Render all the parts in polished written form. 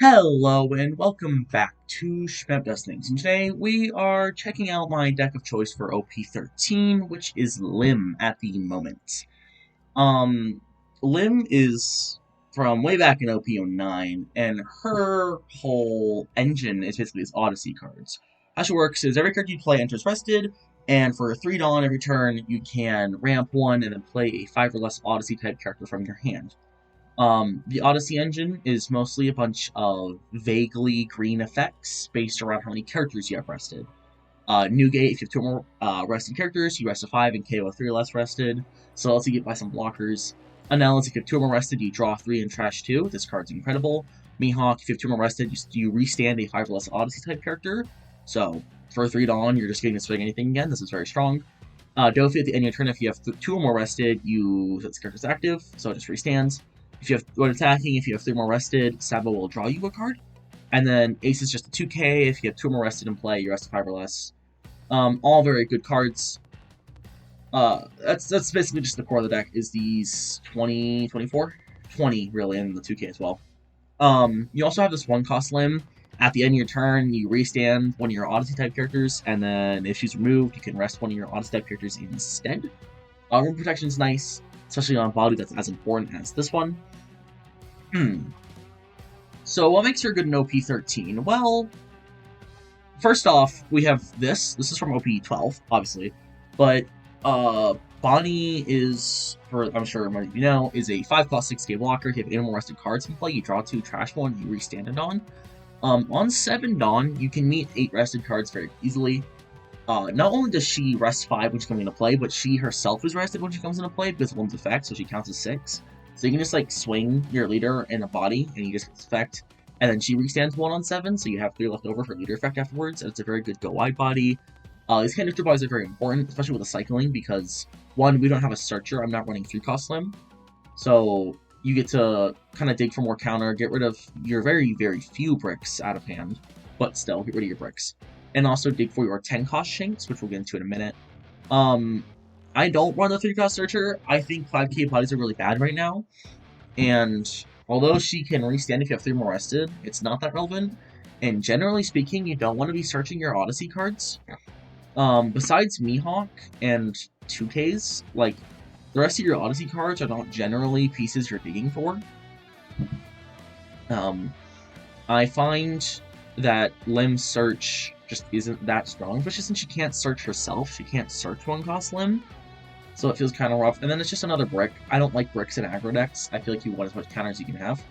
Hello and welcome back to Things. And today we are checking out my deck of choice for OP13, which is Lim at the moment. Um, Lim is from way back in OP09, and her whole engine is basically its Odyssey cards. How she works is every card you play enters rested, and for 3 Dawn every turn, you can ramp one and then play a 5 or less Odyssey type character from your hand. The Odyssey engine is mostly a bunch of vaguely green effects based around how many characters you have rested. Newgate, if you have 2 or more rested characters, you rest a 5 and KO 3 or less rested, so let's you get by some blockers. Analysis, if you have 2 or more rested, you draw 3 and trash 2. This card's incredible. Mihawk, if you have 2 or more rested, you restand a 5 or less Odyssey type character. So, for 3 Dawn, you're just getting to swing anything again. This is very strong. Dofi, at the end of your turn, if you have 2 or more rested, this character's active, so it just restands. If you have when attacking, if you have 3 more rested, Sabo will draw you a card. And then Ace is just a 2k. If you have 2 more rested in play, you rest a 5 or less. All very good cards. That's basically just the core of the deck. Is these 20, 24? 20 really, and the 2k as well. You also have this 1-cost Lim. At the end of your turn, you restand one of your Odyssey type characters, and then if she's removed, you can rest one of your Odyssey type characters instead. Room protection is nice, especially on a body that's as important as this one. So what makes her good in OP13? Well, first off, we have this. This is from OP12, obviously. But Bonnie is, I'm sure many of you know, is a 5-cost 6k blocker. If you have 8 or more rested cards in play, you draw 2, trash 1, you restand a Dawn. On 7 Dawn, you can meet 8 rested cards very easily. Not only does she rest 5 when she's coming into play, but she herself is rested when she comes into play because of Lim's effect, so she counts as 6. So you can just like swing your leader in a body, and you just get this effect, and then she restands 1 on 7, so you have 3 left over for leader effect afterwards, and it's a very good go-wide body. These kind of bodies are very important, especially with the cycling, because 1, we don't have a searcher, I'm not running 3-cost Lim, so you get to kind of dig for more counter, get rid of your very, very few bricks out of hand, but still, get rid of your bricks. And also dig for your 10-cost Shanks, which we'll get into in a minute. I don't run the 3-cost Searcher. I think 5k bodies are really bad right now. And although she can restand if you have 3 more rested, it's not that relevant. And generally speaking, you don't want to be searching your Odyssey cards. Besides Mihawk and 2ks, like, the rest of your Odyssey cards are not generally pieces you're digging for. I find that Lim's search just isn't that strong, especially since she can't search herself. She can't search 1-cost Lim, so it feels kind of rough. And then it's just another brick. I don't like bricks in aggro decks. I feel like you want as much counter as you can have.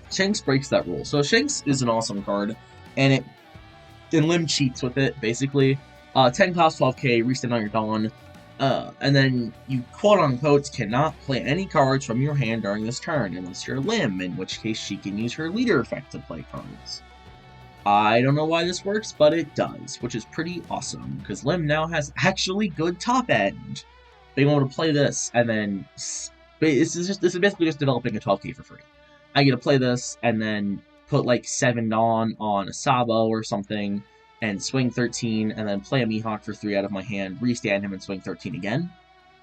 Shanks breaks that rule. So Shanks is an awesome card, and Lim cheats with it, basically. 10 cost 12k, restand on your Dawn, and then you quote-unquote cannot play any cards from your hand during this turn, unless you're Lim, in which case she can use her leader effect to play cards. I don't know why this works, but it does, which is pretty awesome, because Lim now has actually good top end. Being able to play this, and then this is basically just developing a 12k for free. I get to play this, and then put like 7 on a Sabo or something, and swing 13, and then play a Mihawk for 3 out of my hand, restand him, and swing 13 again.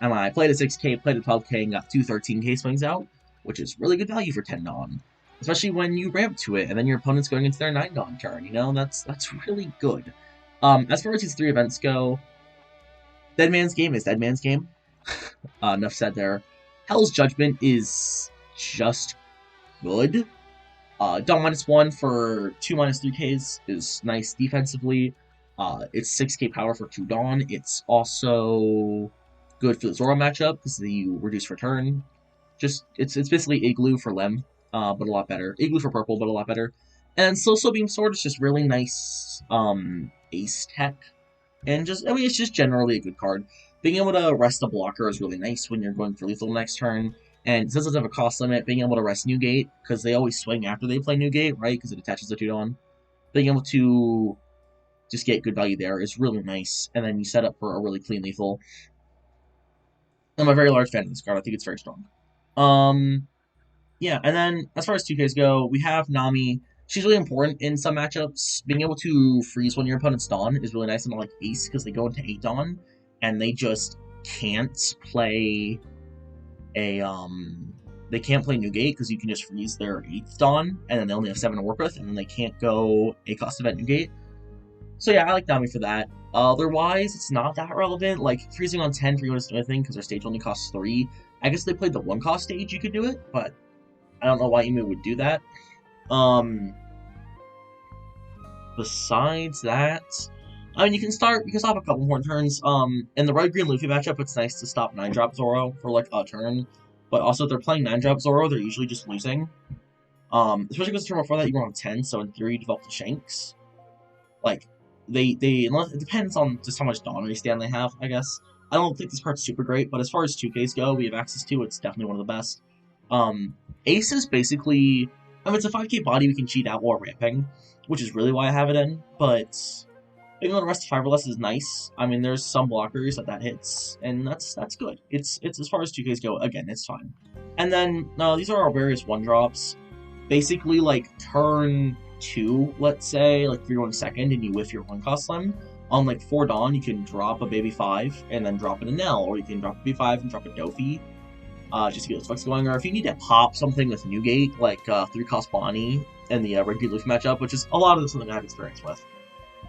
And I played a 6k, played a 12k, and got 2 13k swings out, which is really good value for 10 Dawn. Especially when you ramp to it, and then your opponent's going into their 9 Dawn turn, you know? That's really good. As far as these 3 events go, Dead Man's Game is Dead Man's Game. Enough said there. Hell's Judgment is just good. Dawn -1 for 2 -3ks is nice defensively. It's 6k power for 2 Dawn. It's also good for the Zoro matchup because you reduce return. It's basically Igloo for Lem, but a lot better. Igloo for purple, but a lot better. And Social Beam Sword is just really nice ace tech. And it's just generally a good card. Being able to rest a blocker is really nice when you're going for lethal next turn. And since it doesn't have a cost limit, being able to rest Newgate, because they always swing after they play Newgate, right? Because it attaches the 2 Dawn. Being able to just get good value there is really nice. And then you set up for a really clean lethal. I'm a very large fan of this card. I think it's very strong. Yeah, and then as far as 2Ks go, we have Nami. She's really important in some matchups. Being able to freeze one of your opponent's Dawn is really nice, and like Ace, because they go into 8 Dawn, and they just can't play a they can't play Newgate because you can just freeze their 8th Dawn, and then they only have 7 to work with, and then they can't go a cost event Newgate. So yeah, I like Nami for that. Otherwise, it's not that relevant. Like, freezing on 10 for you to do anything, because their stage only costs 3. I guess they played the 1-cost stage, you could do it, but I don't know why Emu would do that. Besides that, I mean, you can stop a couple more turns. In the red-green Luffy matchup, it's nice to stop 9-drop Zoro for, like, a turn. But also, if they're playing 9-drop Zoro, they're usually just losing. Especially because the turn before that, you were on 10, so in theory, you develop the Shanks. Like, unless, it depends on just how much Dawn restand they have, I guess. I don't think this card's super great, but as far as 2Ks go, we have access to, it's definitely one of the best. Ace is basically, I mean, it's a 5K body we can cheat out while ramping, which is really why I have it in, but even though the rest of 5 or less is nice, I mean, there's some blockers that hits, and that's good. It's as far as 2Ks go, again, it's fine. And then, these are our various 1-drops. Basically, like, turn 2, let's say, like, if you're going second and you whiff your 1-cost Lim, on, like, 4 Dawn, you can drop a Baby 5 and then drop in a Nell, or you can drop a Baby 5 and drop a Dofi, just to get those flex going, or if you need to pop something with Newgate, like, 3-cost Bonnie in the regular Luffy matchup, which is a lot of something I have experience with.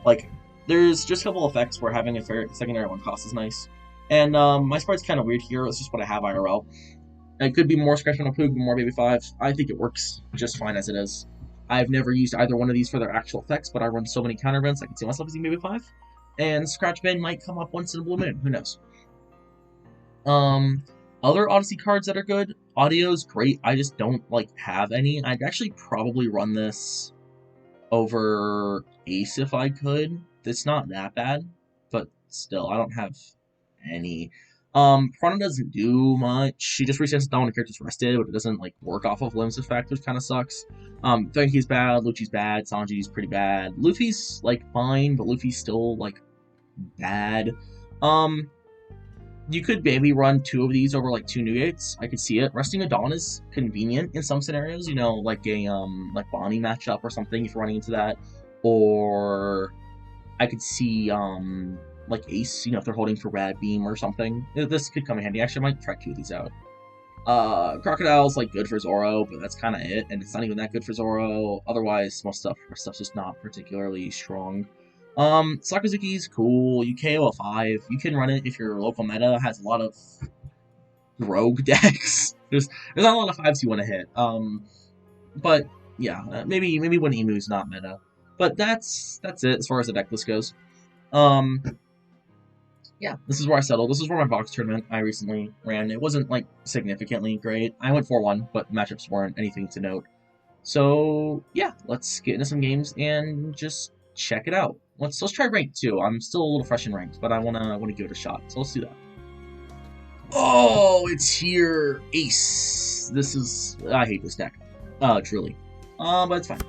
Like, there's just a couple effects where having a secondary 1-cost is nice. And, my sprite's kind of weird here, it's just what I have IRL. It could be more Scratch on a Poog, more Baby 5. I think it works just fine as it is. I've never used either one of these for their actual effects, but I run so many counter events I can see myself using Baby 5. And Scratch Bin might come up once in a blue moon, who knows. Other Odyssey cards that are good, Audio's great, I just don't, like, have any. I'd actually probably run this over Ace if I could. It's not that bad, but still, I don't have any. Prana doesn't do much. She just resets down when the character's rested, but it doesn't, like, work off of Lim's effect, which kind of sucks. Fenki's bad, Lucci's bad, Sanji's pretty bad. Luffy's, like, fine, but Luffy's still, like, bad. You could maybe run 2 of these over, like, 2 Newgates. I could see it. Resting a Dawn is convenient in some scenarios, you know, like a, like, Bonnie matchup or something, if you're running into that. Or I could see, like, Ace, you know, if they're holding for Rad Beam or something. This could come in handy. Actually, I might try 2 of these out. Crocodile's, like, good for Zoro, but that's kind of it, and it's not even that good for Zoro. Otherwise, most stuff's just not particularly strong. Sakazuki's cool. You KO a 5. You can run it if your local meta has a lot of rogue decks. There's not a lot of 5s you want to hit. But yeah, maybe when Emu's not meta. But that's it as far as the deck list goes. Yeah, this is where I settled. This is where my box tournament I recently ran. It wasn't, like, significantly great. I went 4-1, but matchups weren't anything to note. So yeah, let's get into some games and just check it out. Let's try ranked too. I'm still a little fresh in ranked, but I wanna give it a shot. So let's do that. Oh, it's here, Ace. I hate this deck. Truly. But it's fine.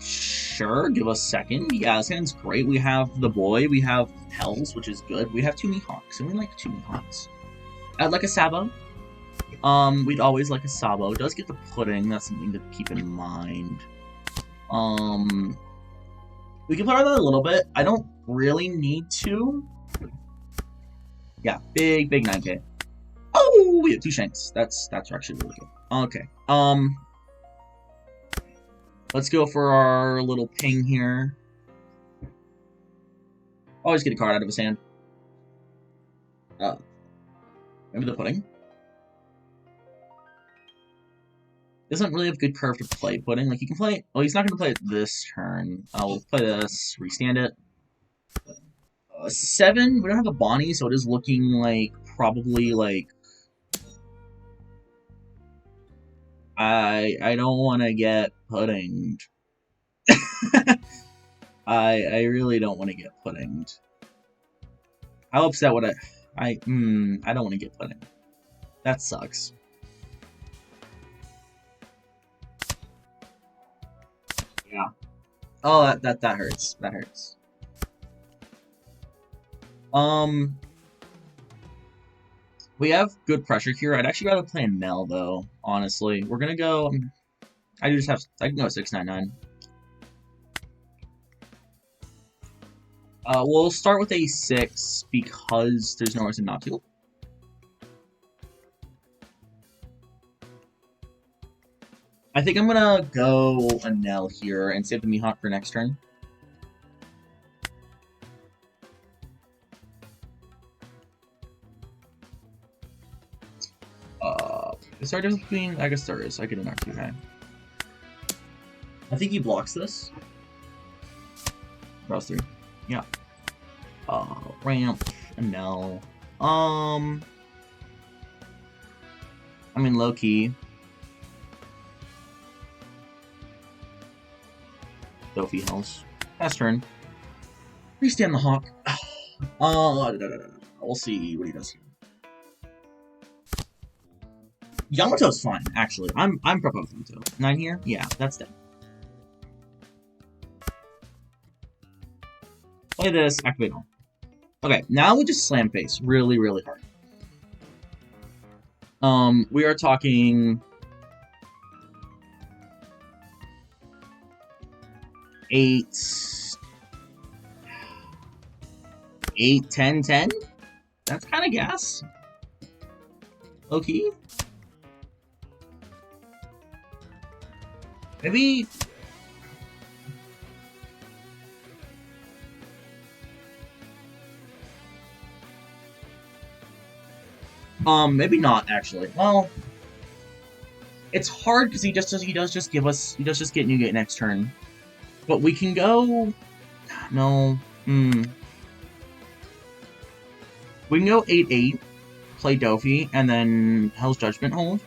Sure, give us a second. Yeah, this hand's great. We have the boy, we have Hells, which is good. We have 2 Mihawks, and we like 2 Mihawks. I'd like a Sabo. We'd always like a Sabo. It does get the pudding, that's something to keep in mind. We can play around that a little bit. I don't really need to. Yeah, big 9K. Oh, we have 2 Shanks. That's actually really good. Okay. Let's go for our little ping here. Always get a card out of his hand. Remember the pudding? Doesn't really have good curve to play pudding. Like, you can play... Oh, he's not going to play it this turn. We'll play this, restand it. 7, we don't have a Bonnie, so it is looking like, probably, like... I don't want to get puddinged. I really don't want to get puddinged. How upset would I don't want to get puddinged. That sucks. Yeah. Oh, that hurts. That hurts. We have good pressure here. I'd actually rather play a Nell, though, honestly. We're gonna go... I can go 699. We'll start with a 6, because there's no reason not to. I think I'm gonna go a Nell here and save the Mihawk for next turn. Is there a difference between... I guess there is. I could do an R2, I think he blocks this. Browse 3. Yeah. Ramp, Nell. I mean, low-key. Dofi Hells. Last turn. Restand the Hawk. We'll see what he does here. Yamato's fine, actually. I'm pro both Yamato. 9 here? Yeah, that's dead. Play this, activate all. Okay, now we just slam face really, really hard. We are talking 8, 10, 10? That's kind of gas. Okay. Maybe... maybe not, actually. Well, it's hard because he does just get Newgate next turn. But we can go... No. We can go 8-8, play Dofi, and then Hell's Judgment hold.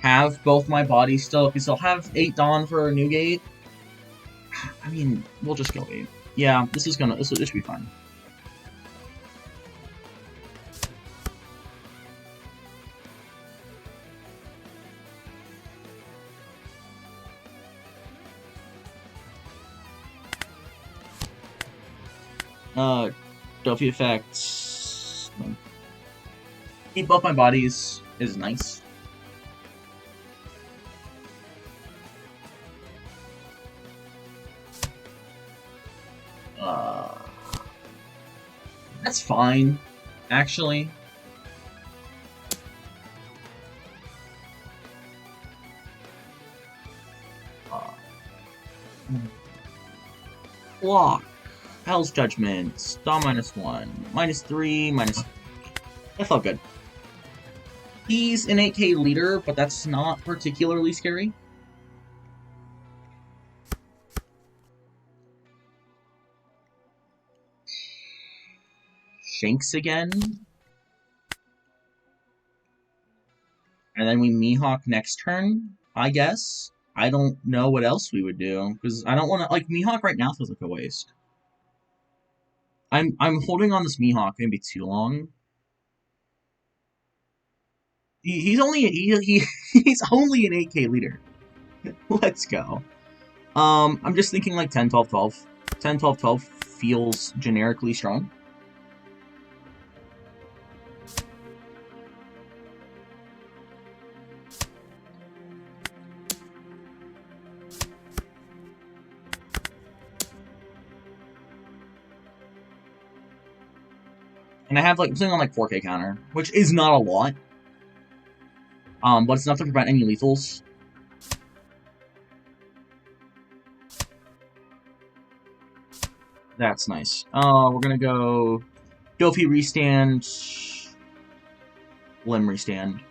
Have both my bodies still. We still have 8 Dawn for Newgate. I mean, we'll just go 8. Yeah, this should be fine. Dofi effects. Keep both my bodies is nice. That's fine, actually. Block. Hell's Judgment. Star -1. -3. That felt good. He's an 8K leader, but that's not particularly scary. Shanks again. And then we Mihawk next turn, I guess. I don't know what else we would do, because I don't want to... Like, Mihawk right now feels like a waste. I'm holding on this Mihawk maybe too long. He's only he's only an 8K leader. Let's go. I'm just thinking like 10, 12, 12. 10, 12, 12 feels generically strong. And I have like something on like 4K counter, which is not a lot. But it's enough to prevent any lethals. That's nice. We're gonna go Dofi restand, Lim restand.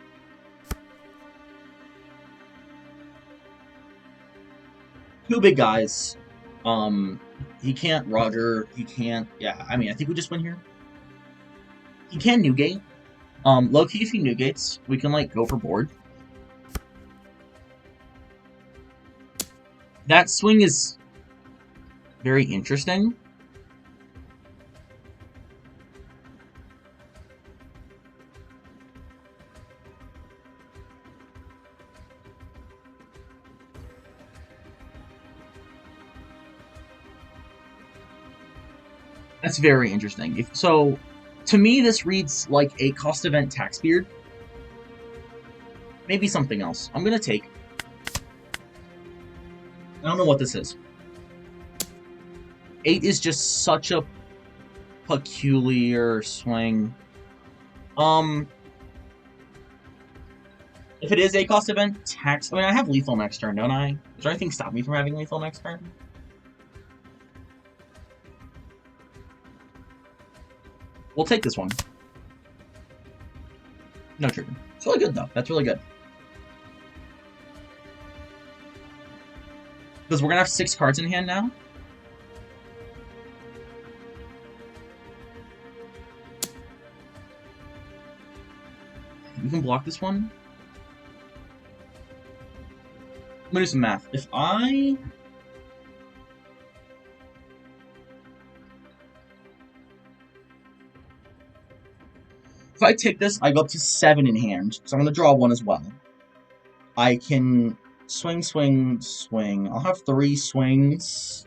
Two big guys. He can't Roger. He can't. Yeah, I mean, I think we just win here. He can Newgate. Low-key, if he Newgates, we can, like, go for board. That swing is very interesting. That's very interesting. So, to me, this reads like a cost event tax beard. Maybe something else. I'm gonna take. I don't know what this is. 8 is just such a peculiar swing. If it is a cost event, tax. I mean, I have lethal next turn, don't I? Is there anything stop me from having lethal next turn? We'll take this one. No trigger. It's really good, though. That's really good. Because we're going to have 6 cards in hand now. We can block this one. I'm going to do some math. If I take this, I go up to 7 in hand, so I'm going to draw 1 as well. I can swing, swing, swing. I'll have 3 swings.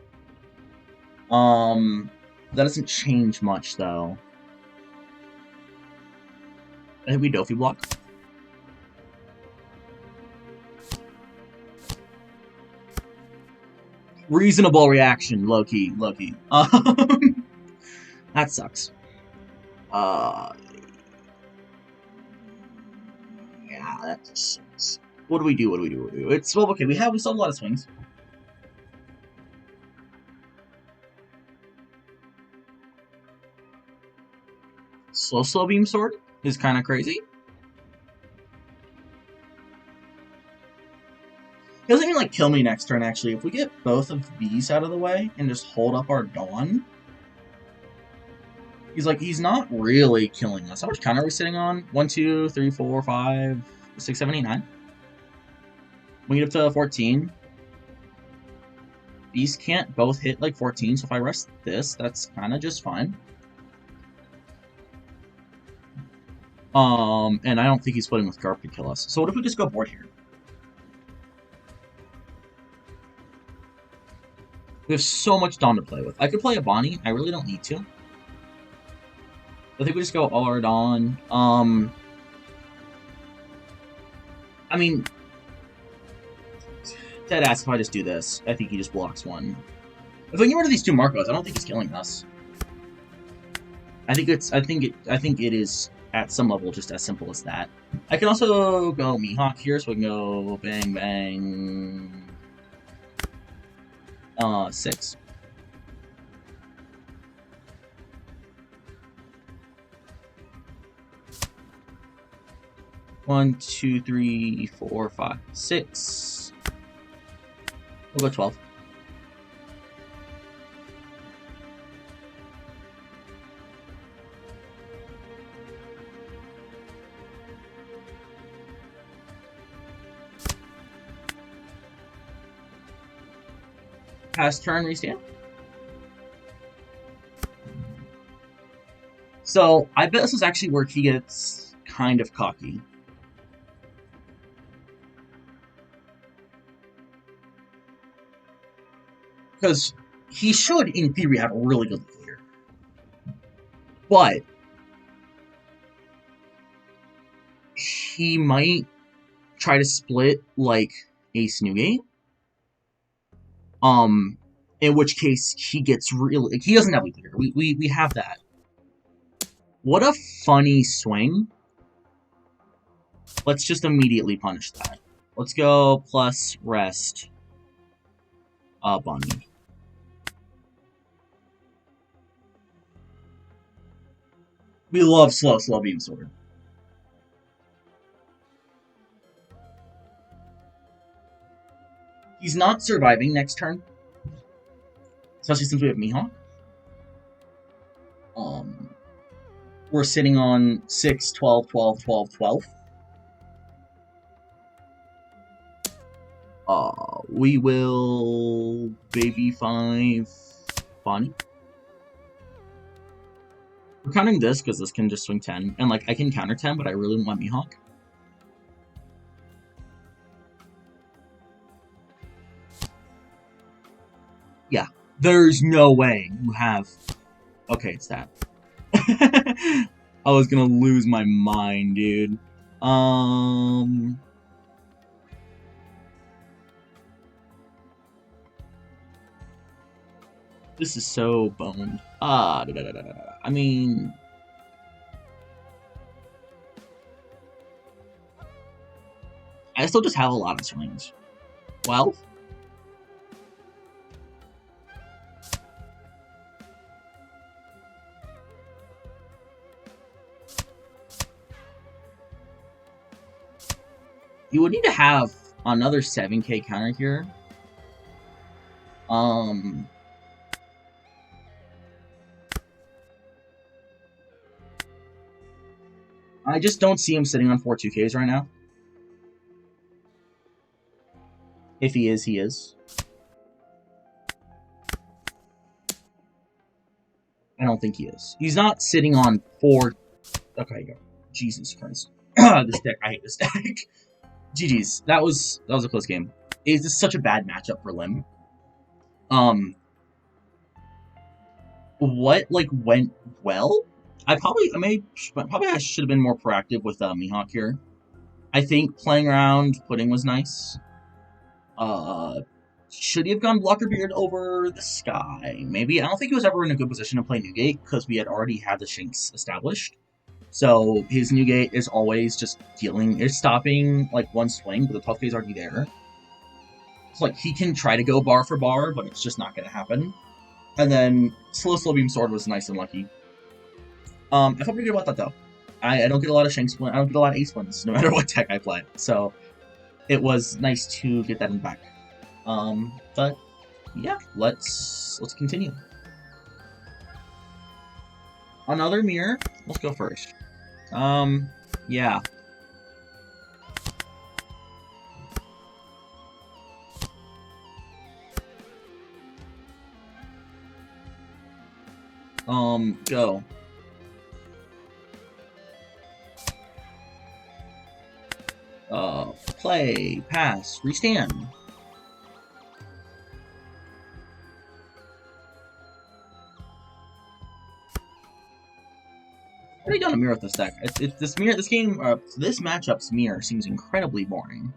That doesn't change much, though. I think we Dofi block. Reasonable reaction, low-key, low-key. That sucks. Yeah, that just sucks. What do we do? What do we do? What do we do? It's, well, okay, we still have a lot of swings. Slow beam sword is kind of crazy. He doesn't even, like, kill me next turn, actually. If we get both of these out of the way and just hold up our Dawn, he's not really killing us. How much counter are we sitting on? 1, 2, 3, 4, 5, 6, 7, 8, 9. We get up to 14. These can't both hit, like, 14, so if I rest this, that's kind of just fine. And I don't think he's splitting with Garp to kill us. So what if we just go board here? We have so much Dawn to play with. I could play a Bonnie. I really don't need to. I think we just go all our Dawn. I mean, dead ass if I just do this. I think he just blocks 1. If we get rid of these 2 Marcos, I don't think he's killing us. I think it is at some level just as simple as that. I can also go Mihawk here, so we can go bang bang. 6. One, 2, 3, 4, 5, 6. We'll go 12. Pass turn, restand. So, I bet this is actually where he gets kind of cocky. Because he should, in theory, have a really good leader. But he might try to split, like, Ace Newgate. In which case he gets really, like, he doesn't have leader. We have that. What a funny swing. Let's just immediately punish that. Let's go plus rest. Bonnie. We love slow beam sword. He's not surviving next turn. Especially since we have Mihawk. We're sitting on 6, 12, 12, 12, 12. We will baby 5 Bonnie. We're counting this because this can just swing 10. And, like, I can counter 10, but I really want Mihawk. Yeah. There's no way you have... Okay, it's that. I was gonna lose my mind, dude. This is so boned. I mean... I still just have a lot of swings. 12? You would need to have another 7k counter here. I just don't see him sitting on 4 2Ks right now. If he is, he is. I don't think he is. He's not sitting on 4... Okay, go. Jesus Christ. This deck, I hate this deck. GG's. That was a close game. It's just such a bad matchup for Lim. What, like, went well? I should have been more proactive with Mihawk here. I think playing around Pudding was nice. Should he have gone Blocker Beard over the Sky? Maybe. I don't think he was ever in a good position to play Newgate because we had already had the Shanks established. So his Newgate is always just stopping like one swing, but the 12k is already there. So like he can try to go bar for bar, but it's just not going to happen. And then Slow Beam Sword was nice and lucky. I felt pretty good about that though. I don't get a lot of Shanks wins. I don't get a lot of Ace wins, no matter what deck I play. So it was nice to get that in the back. But yeah, let's continue. Another mirror. Let's go first. Yeah. Go. Play, pass, restand. Already done a mirror with this deck. This matchup's mirror seems incredibly boring.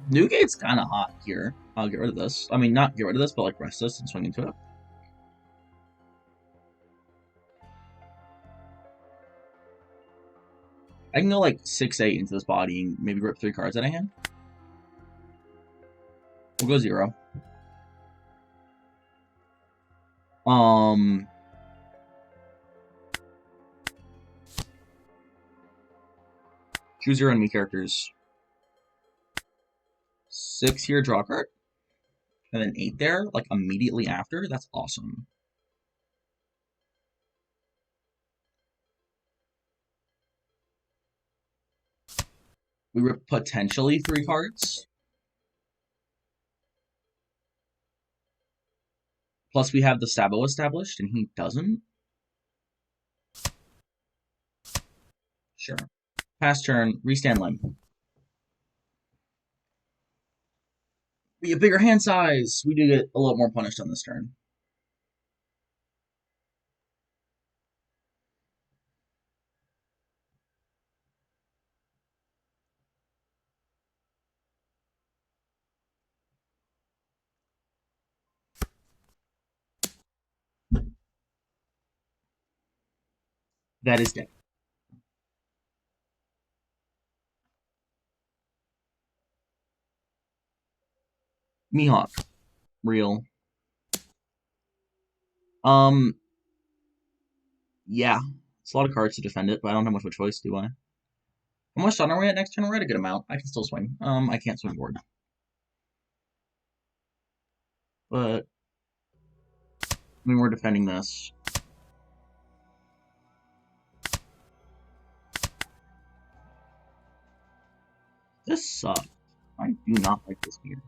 Newgate's kind of hot here. I'll get rid of this. I mean, not get rid of this, but like rest this and swing into it. I can go like 6-8 into this body and maybe rip 3 cards out of hand. We'll go 0. Choose your enemy characters. 6 here, draw a card. And then 8 there, like immediately after. That's awesome. We rip potentially 3 cards. Plus we have the Sabo established, and he doesn't. Sure. Pass turn, restand Lim. We get bigger hand size. We do get a little more punished on this turn. That is dead. Mihawk. Real. Yeah. It's a lot of cards to defend it, but I don't have much of a choice, do I? How much stun are we at next turn? We're at a good amount. I can still swing. I can't swing board. But I mean, we're defending this. This sucks. I do not like this mirror.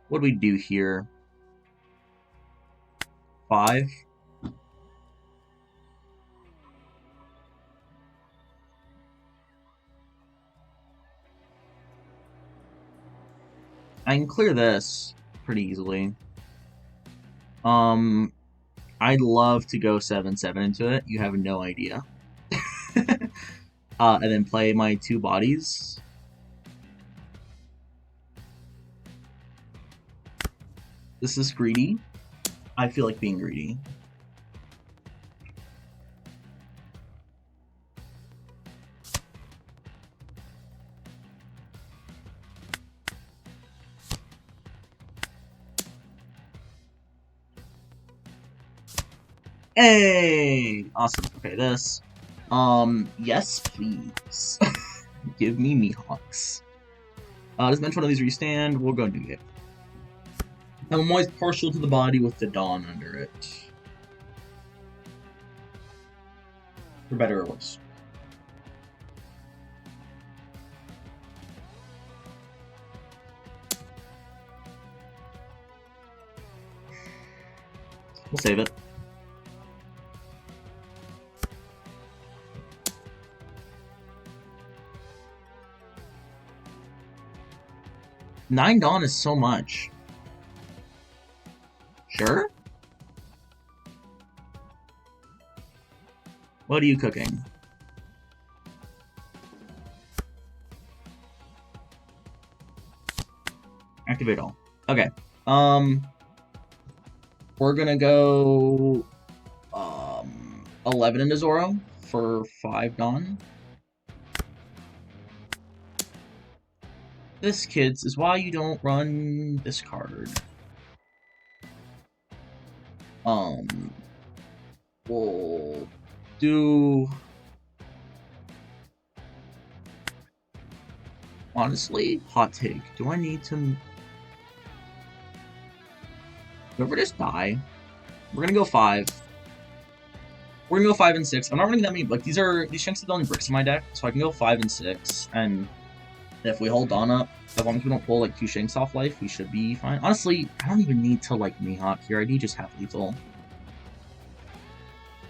What do we do here? 5? I can clear this pretty easily. I'd love to go 7/7 into it. You have no idea. And then play my 2 bodies. This is greedy. I feel like being greedy. Hey! Awesome. Okay, this. Yes, please. Give me Mihawks. Does bench one of these restand? We'll go do it. I'm always partial to the body with the Dawn under it. For better or worse. We'll save it. Nine Dawn is so much. Sure? What are you cooking? Activate all. Okay. We're gonna go 11 into Zoro for 5 Dawn. This, kids, is why you don't run this card. We'll do... Honestly, hot take. Do I need to... Do I ever just die? We're gonna go 5. We're gonna go 5 and 6. I'm not running that many... Like, these Shanks are the only bricks in my deck, so I can go 5 and 6, and... If we hold Dawn up, as long as we don't pull, like, 2 Shanks off life, we should be fine. Honestly, I don't even need to, like, Mihawk here. I need just half lethal.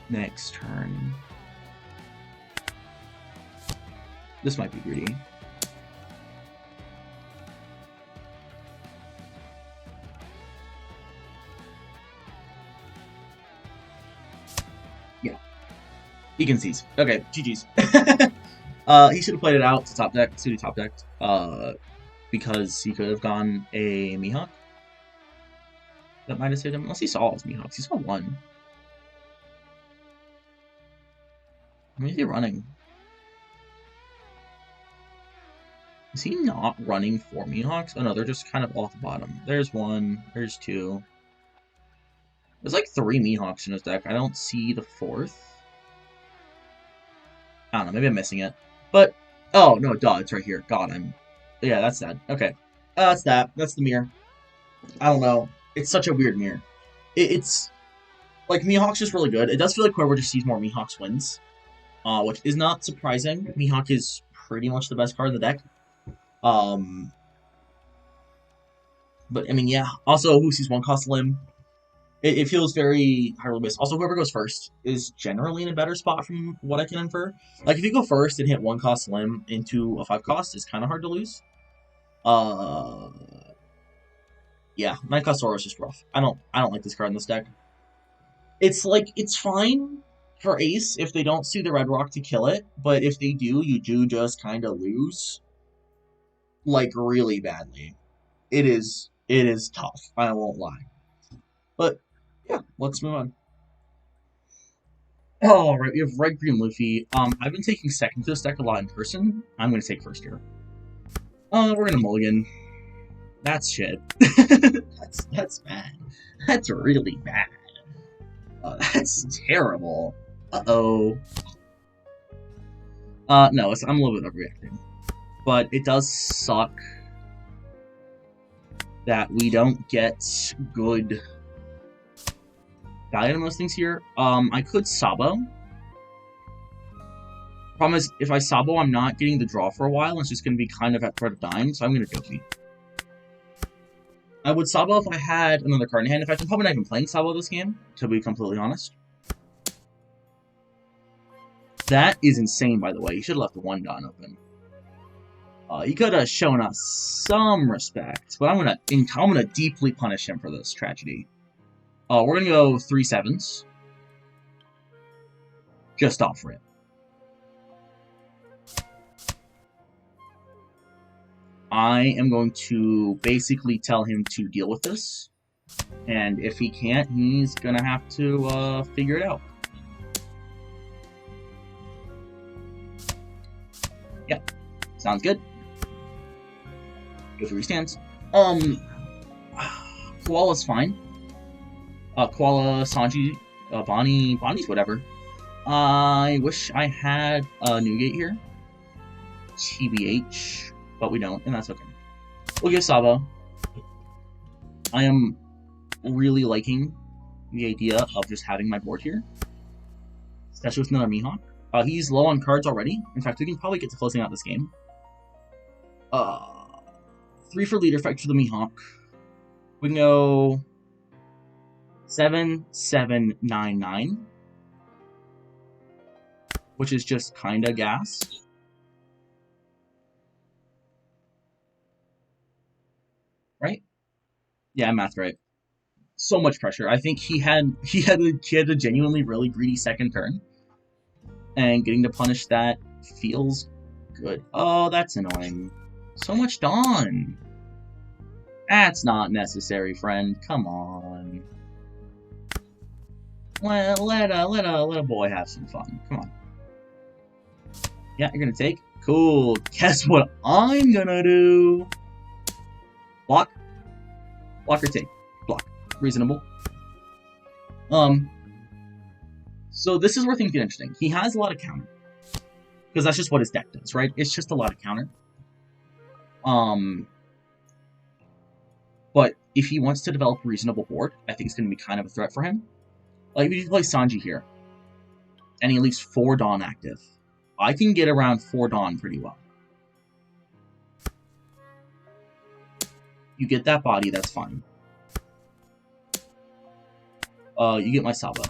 Next turn. This might be greedy. Yeah. He can seize. Okay, GG's. He should have played it out to top deck, suited top decked, because he could have gone a Mihawk. That might have saved him, unless he saw his Mihawks. He saw 1. How many is he running? Is he not running 4 Mihawks? Oh no, they're just kind of off the bottom. There's 1, there's 2. There's like 3 Mihawks in his deck. I don't see the 4th. I don't know, maybe I'm missing it. But, oh, no, duh, it's right here. God, yeah, that's that. Okay. That's that. That's the mirror. I don't know. It's such a weird mirror. It's, like, Mihawk's just really good. It does feel like whoever just sees more Mihawks wins. Which is not surprising. Mihawk is pretty much the best card in the deck. But, I mean, yeah. Also, who sees 1 cost Lim? It feels very highly based. Also, whoever goes first is generally in a better spot from what I can infer. Like, if you go first and hit 1 cost Lim into a 5 cost, it's kind of hard to lose. Yeah, 9 cost Zoro is just rough. I don't like this card in this deck. It's like, it's fine for Ace if they don't see the Red Rock to kill it, but if they do, you do just kind of lose. Like, really badly. It is tough, I won't lie. But, yeah, let's move on. Oh, right, we have Red Green Luffy. I've been taking second to this deck a lot in person. I'm going to take first here. We're going to mulligan. That's shit. That's bad. That's really bad. That's terrible. Uh-oh. No, I'm a little bit overreacting. But it does suck that we don't get good value on most things here. I could Sabo. Problem is, if I Sabo, I'm not getting the draw for a while. It's just going to be kind of at threat of dying, so I'm going to Doki. I would Sabo if I had another card in hand. In fact, I'm probably not even playing Sabo this game, to be completely honest. That is insane, by the way. You should have left the 1 Dawn open. He could have shown us some respect, but I'm gonna deeply punish him for this tragedy. We're gonna go 3 7s. Just off rip. I am going to basically tell him to deal with this. And if he can't, he's gonna have to figure it out. Yep. Sounds good. Go through stands. Koala's fine. Koala, Sanji, Bonnie's whatever. I wish I had a Newgate here. TBH. But we don't, and that's okay. We'll give Saba. I am really liking the idea of just having my board here. Especially with another Mihawk. He's low on cards already. In fact, we can probably get to closing out this game. 3 for leader effect for the Mihawk. We can go 7, 7, 9, 9. Which is just kinda gas. Right? Yeah, math right. So much pressure. I think he had a genuinely really greedy second turn. And getting to punish that feels good. Oh, that's annoying. So much Dawn. That's not necessary, friend. Come on. Let a boy have some fun. Come on. Yeah, you're gonna take. Cool. Guess what I'm gonna do? Block. Block or take. Block. Reasonable. So this is where things get interesting. He has a lot of counter. Because that's just what his deck does, right? It's just a lot of counter. But if he wants to develop a reasonable board, I think it's going to be kind of a threat for him. Like, if you play Sanji here, and he leaves 4 Dawn active, I can get around 4 Dawn pretty well. You get that body, that's fine. You get my Saba.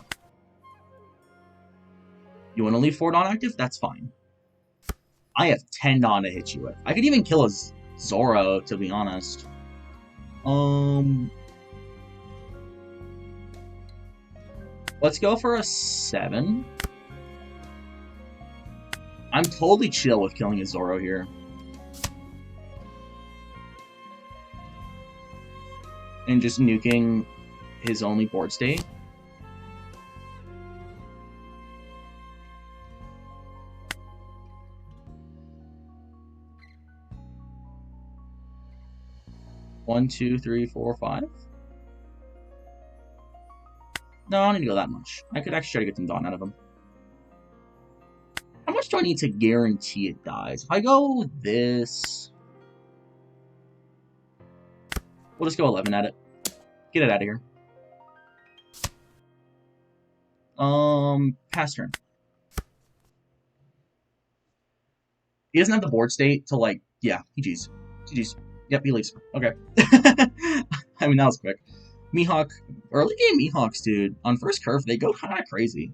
You want to leave 4 Dawn active? That's fine. I have 10 Dawn to hit you with. I could even kill a Zoro, to be honest. Let's go for a 7. I'm totally chill with killing a Zoro here. And just nuking his only board state. One, 2, 3, 4, 5. No, I don't need to go that much. I could actually try to get some Dawn out of him. How much do I need to guarantee it dies? If I go this... We'll just go 11 at it. Get it out of here. Pass turn. He doesn't have the board state to, like... Yeah, GG's. GG's. Yep, he leaves. Okay. I mean, that was quick. Mihawk. Early game Mihawks, dude. On first curve, they go kind of crazy.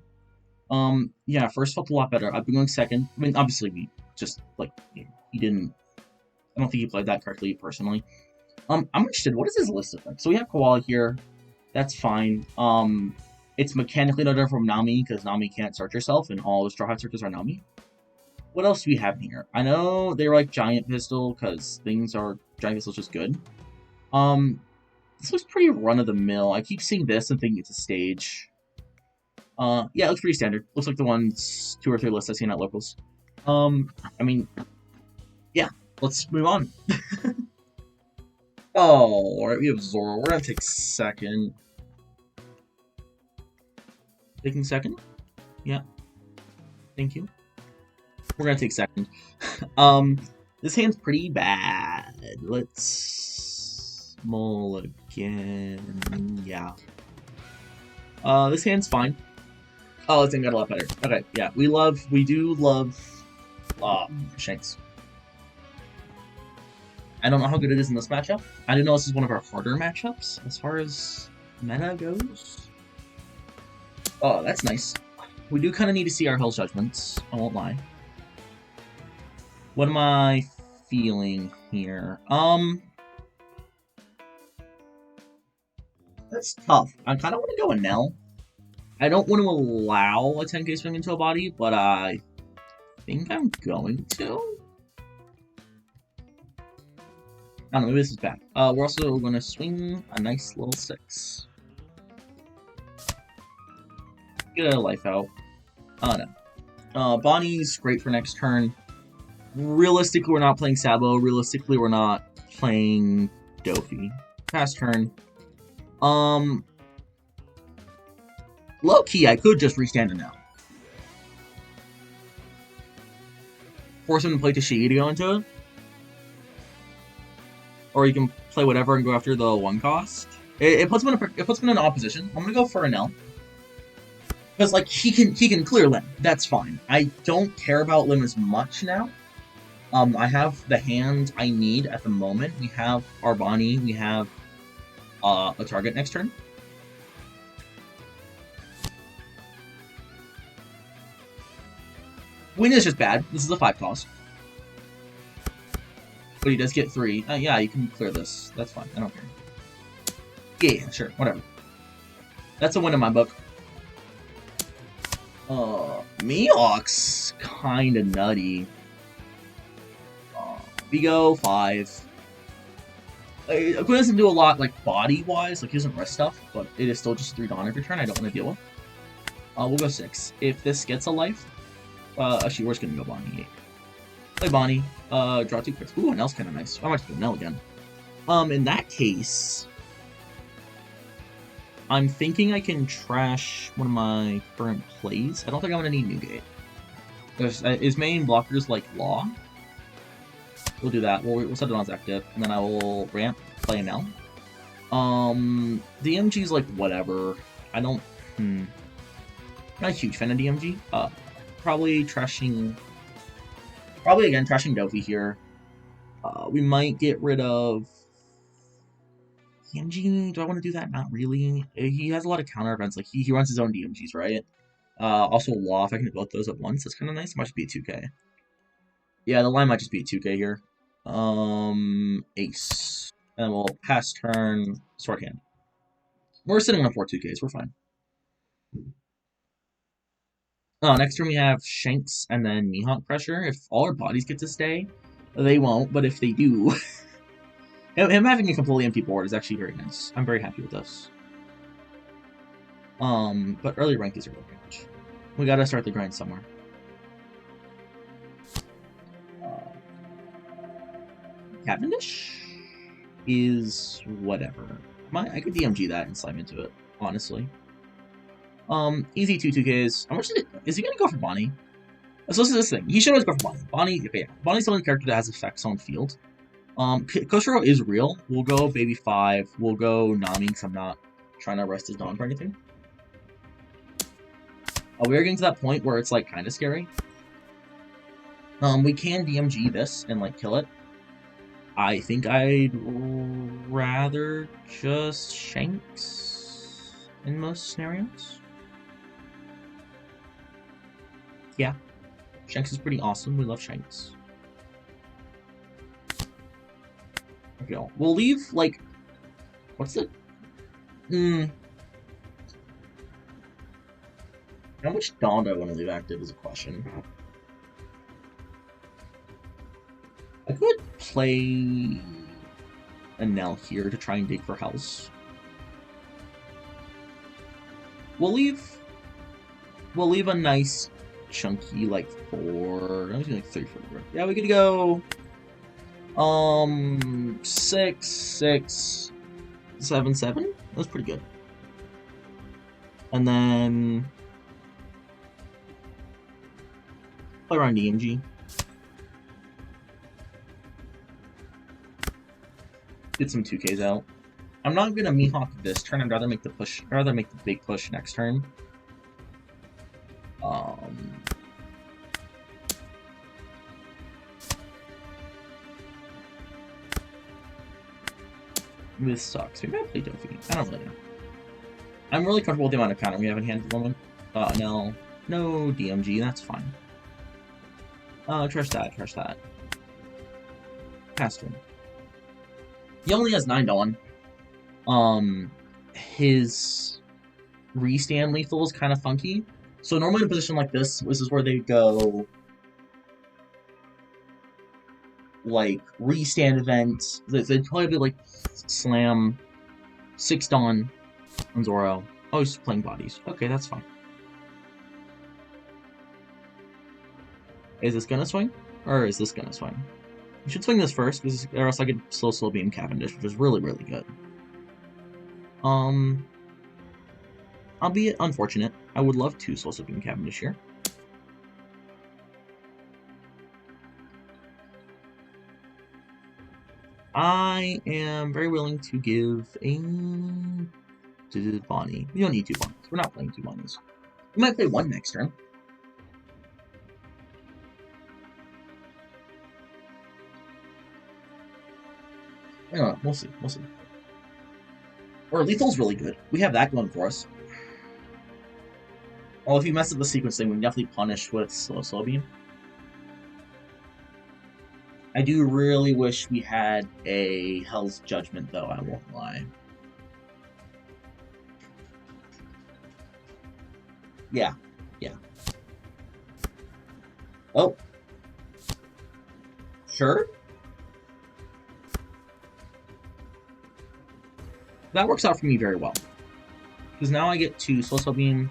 Yeah, first felt a lot better. I've been going second. I mean, obviously, we just, like, he didn't... I don't think he played that correctly, personally. I'm interested. What is his list of things? So we have Koala here. That's fine. It's mechanically no different from Nami, because Nami can't search herself, and all the Straw Hat searches are Nami. What else do we have in here? I know they were like Giant Pistol, because things are... Giant Pistol's just good. This looks pretty run-of-the-mill. I keep seeing this and thinking it's a stage. Yeah, it looks pretty standard. Looks like the ones 2 or 3 lists I've seen at locals. I mean, yeah, let's move on. Oh, alright, we have Zoro. We're gonna take second. Taking second? Yeah. Thank you. We're gonna take second. This hand's pretty bad. Let's mulligan. Yeah. This hand's fine. Oh, this thing got a lot better. Okay, yeah. We do love Shanks. I don't know how good it is in this matchup. I didn't know this is one of our harder matchups as far as meta goes. Oh, that's nice. We do kind of need to see our Hell's Judgments. I won't lie. What am I feeling here? That's tough. I kind of want to go a Nell. I don't want to allow a 10k swing into a body, but I think I'm going to. I don't know, maybe this is bad. We're also going to swing a nice little 6. Get a life out. Oh no. Bonnie's great for next turn. Realistically, we're not playing Sabo. Realistically, we're not playing Dofi. Pass turn. Low key, I could just restand it now. Force him to play Tashigi to go into it. Or you can play whatever and go after the 1 cost. It puts him in an opposition. I'm gonna go for an L. Because like he can clear Lim. That's fine. I don't care about Lim as much now. I have the hand I need at the moment. We have our Bonnie. We have a target next turn. Win is just bad. This is a 5 cost. But he does get 3. Yeah, you can clear this. That's fine. I don't care. Yeah, sure. Whatever. That's a win in my book. Mihawk's kinda nutty. We go 5. It doesn't do a lot, like, body-wise. Like, he doesn't rest stuff, but it is still just 3 Dawn every turn I don't want to deal with. We'll go 6. If this gets a life, actually, we're just gonna go Bonnie. 8. Play Bonnie. Draw 2 crits. Ooh, an L's kinda nice. I might just go Nell again. In that case, I'm thinking I can trash one of my current plays. I don't think I'm gonna need Newgate. His main blockers like Law. We'll do that. We'll set it on Zac Dip, and then I will ramp, play an L. DMG's like whatever. I don't. Not a huge fan of DMG. Probably again trashing Dofi here. We might get rid of DMG. Do I want to do that? Not really. He has a lot of counter events. Like he runs his own DMGs, right? Also Law. If I can do both those at once, that's kind of nice. It might just be a 2k. Yeah, the line might just be a 2k here. Ace. And we'll pass turn, sword hand. We're sitting on 4 2ks, we're fine. Next turn we have Shanks and then Mihawk pressure. If all our bodies get to stay, they won't, but if they do... him having a completely empty board is actually very nice. I'm very happy with this. But early rank is early range. We gotta start the grind somewhere. Cavendish is whatever. I could DMG that and slam into it, honestly. Easy 2-2Ks. How much is he gonna go for Bonnie? So this is this thing. He should always go for Bonnie. Bonnie, okay, yeah. Bonnie's the only character that has effects on field. Koshiro is real. We'll go Baby 5. We'll go Nami, because I'm not trying to rest his Dawn for anything. We are getting to that point where it's, like, kind of scary. We can DMG this and, like, kill it. I think I'd rather just Shanks in most scenarios. Yeah. Shanks is pretty awesome. We love Shanks. Okay, we'll leave, like... What's it? How much Dawn do I want to leave active is a question. I could play a Nell here to try and dig for health. We'll leave a nice chunky like 4. I was like 3 4. Yeah, we could go 6 6 7 7. That's pretty good. And then play around DMG. Get some 2Ks out. I'm not gonna Mihawk this turn. I'd rather make the push. I'd rather make the big push next turn. This sucks. Maybe I'll play Dofi. I don't really know. I'm really comfortable with the amount of counter we have in hand at the moment. No DMG. That's fine. Trash that. Trash that. Pass turn. He only has 9 Dawn. His restand lethal is kind of funky. So normally in a position like this is where they go like restand event. They'd probably be like slam 6 Dawn on Zoro. Oh, he's playing bodies. Okay, that's fine. Is this gonna swing? Or is this gonna swing? You should swing this first, or else I could slow beam Cavendish, which is really, really good. Albeit unfortunate. I would love to slow beam Cavendish here. I am very willing to give a to Bonnie. We don't need 2 Bonnies. We're not playing 2 Bonnies. We might play 1 next turn. I don't know. We'll see. We'll see. Or lethal's really good. We have that going for us. Well, if you mess up the sequencing, we can definitely punish with slow beam. I do really wish we had a Hell's Judgment, though, I won't lie. Yeah. Oh. Sure? That works out for me very well. Because now I get to slow beam,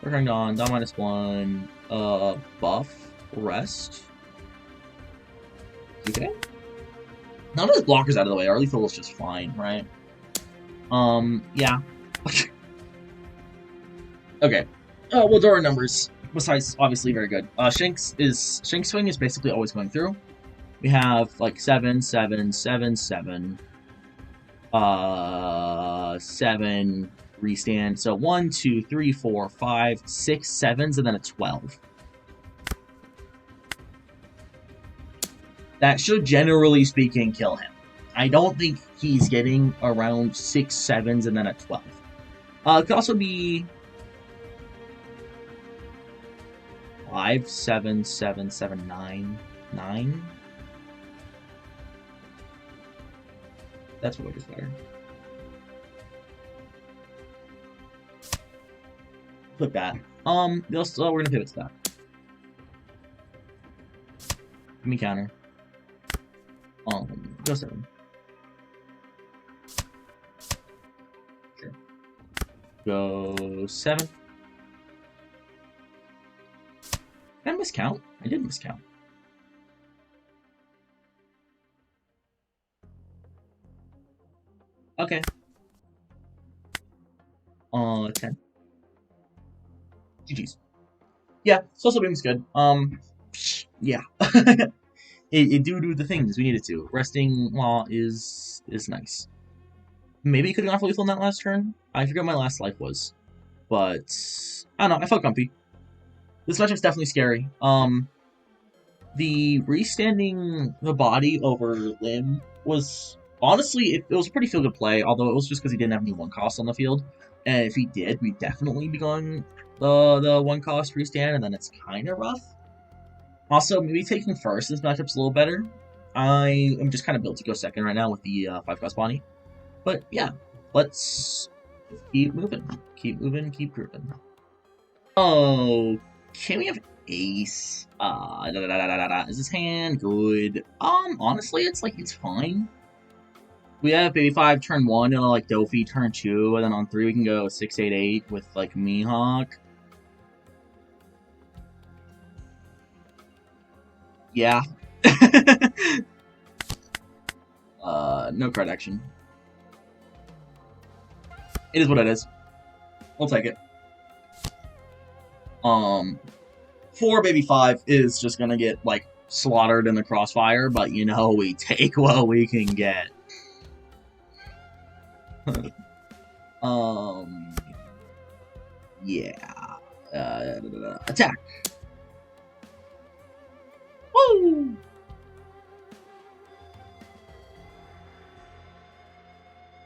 Recurring Dawn, Dawn -1, buff, rest. Okay. Now that his blocker's out of the way, our lethal is just fine, right? Yeah. Okay. Well, there are numbers. Besides, obviously, very good. Shanks swing is basically always going through. We have like 7, 7, 7, 7. 7 restand. So 1, 2, 3, 4, 5, 6, 7s, and then a 12. That should, generally speaking, kill him. I don't think he's getting around 6 7s and then a 12. It could also be 5, 7, 7, 7, 9, 9. That's what looks better. Click that. We're gonna pivot to that. Give me counter. Go 7. Sure. Go 7. Did I miscount? I did miscount. Okay. 10. GG's. Yeah, social beam's good. Yeah. it do the things we needed to. Resting Law is nice. Maybe he could have gone for lethal in that last turn. I forget what my last life was. But I don't know, I felt comfy. This matchup's definitely scary. The restanding the body over Lim was honestly, it was a pretty feel good play, although it was just because he didn't have any 1 cost on the field. And if he did, we'd definitely be going the 1 cost restand, and then it's kind of rough. Also, maybe taking first this matchup's a little better. I am just kind of built to go second right now with the 5 cost Bonnie. But yeah, let's keep moving. Keep moving, keep grooving. Oh, can we have ace? Is this hand good? Honestly, it's fine. We have baby 5 turn 1, and like Dofi turn 2, and then on 3 we can go 6, 8, 8 with like Mihawk. Yeah. No card action. It is what it is. We'll take it. 4 baby 5 is just gonna get like slaughtered in the crossfire, but you know we take what we can get. Yeah. Attack. Woo!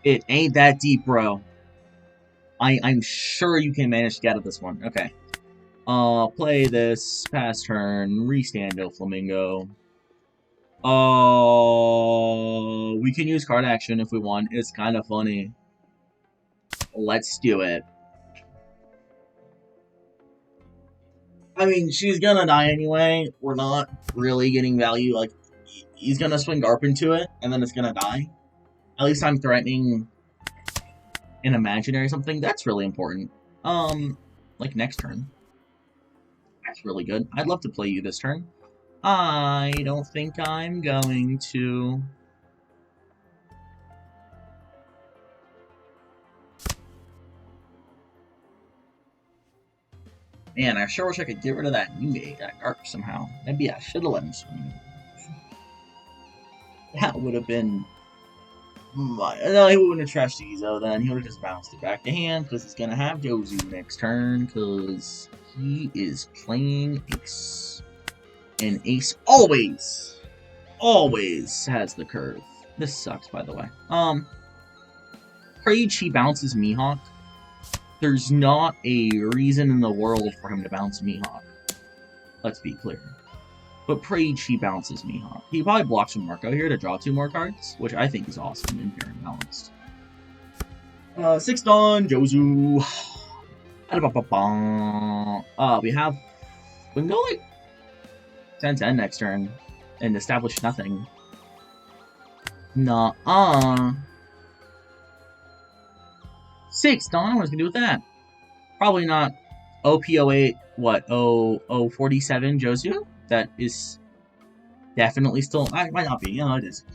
It ain't that deep, bro. I'm sure you can manage to get out of this one. Okay. Play this, pass turn, restand Flamingo. Oh. we can use card action if we want. It's kind of funny. Let's do it. I mean, she's gonna die anyway. We're not really getting value. Like, he's gonna swing Garp into it, and then it's gonna die. At least I'm threatening an imaginary something. That's really important. Like next turn. That's really good. I'd love to play you this turn. I don't think I'm going to. Man, I sure wish I could get rid of that Nugate, that Garp somehow. Maybe I should have let him swing. That would have been... No, he wouldn't have trashed Izo then. He would have just bounced it back to hand, because he's going to have Jozu next turn, because he is playing Ace. And Ace always has the curve. This sucks, by the way. Rage, he bounces Mihawk. There's not a reason in the world for him to bounce Mihawk. Let's be clear. But Prage, he bounces Mihawk. He probably blocks from Marco here to draw 2 more cards, which I think is awesome and fair and balanced. 6 Dawn, Jozu. We can go like 10-10 next turn and establish nothing. Nuh-uh. 6 Dawn, what is gonna do with that? Probably not OP08, what, 047 Jozu? That is definitely still, might not be, you know, it is.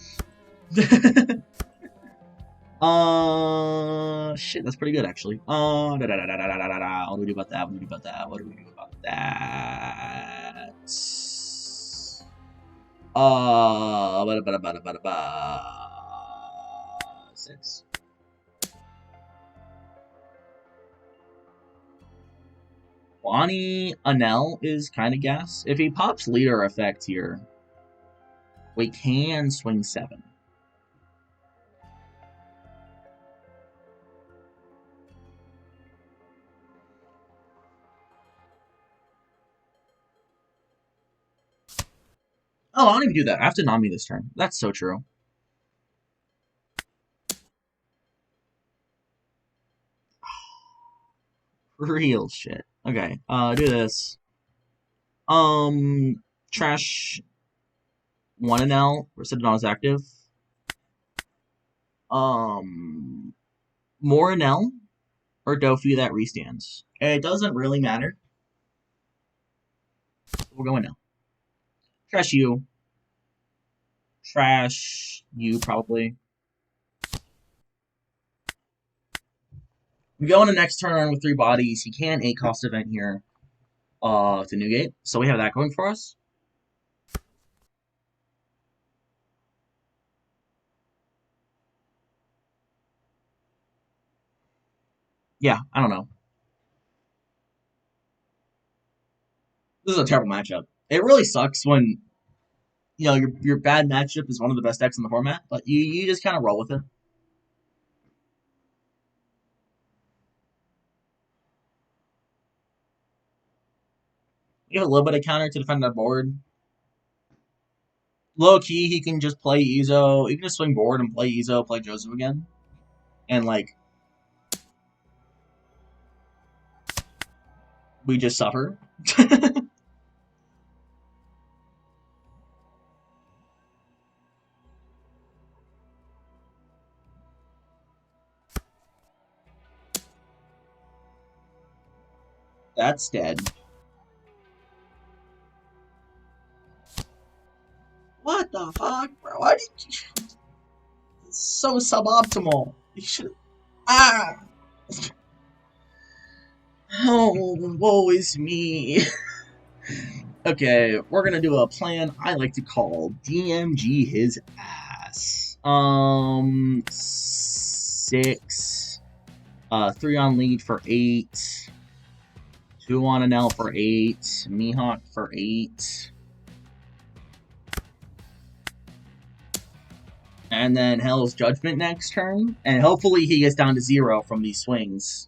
Shit, that's pretty good, actually. What do we do about that? What do we do about that? What do we do about that? 6. Bonnie Anel is kind of gas. If he pops leader effect here, we can swing 7. Oh, I don't even do that. I have to Nami this turn. That's so true. Real shit. Okay, do this. Trash 1 and L, set it on as active. More and L, or Dofu that restands. It doesn't really matter. We're going now. Trash you. Trash you, probably. We go into next turn with 3 bodies. He can 8 cost event here to Newgate. So we have that going for us. Yeah, I don't know. This is a terrible matchup. It really sucks when, you know, your bad matchup is one of the best decks in the format, but you just kind of roll with it. You have a little bit of counter to defend that board. Low key, he can just play Izo. He can just swing board and play Izo, play Joseph again. And, like, we just suffer. That's dead. What the fuck, bro? Why did you... It's so suboptimal. You should... Ah! Oh, woe is me. Okay, we're gonna do a plan I like to call DMG his ass. 6. 3 on lead for 8. 2 on an L for 8. Mihawk for 8. And then Hell's Judgment next turn. And hopefully he gets down to 0 from these swings.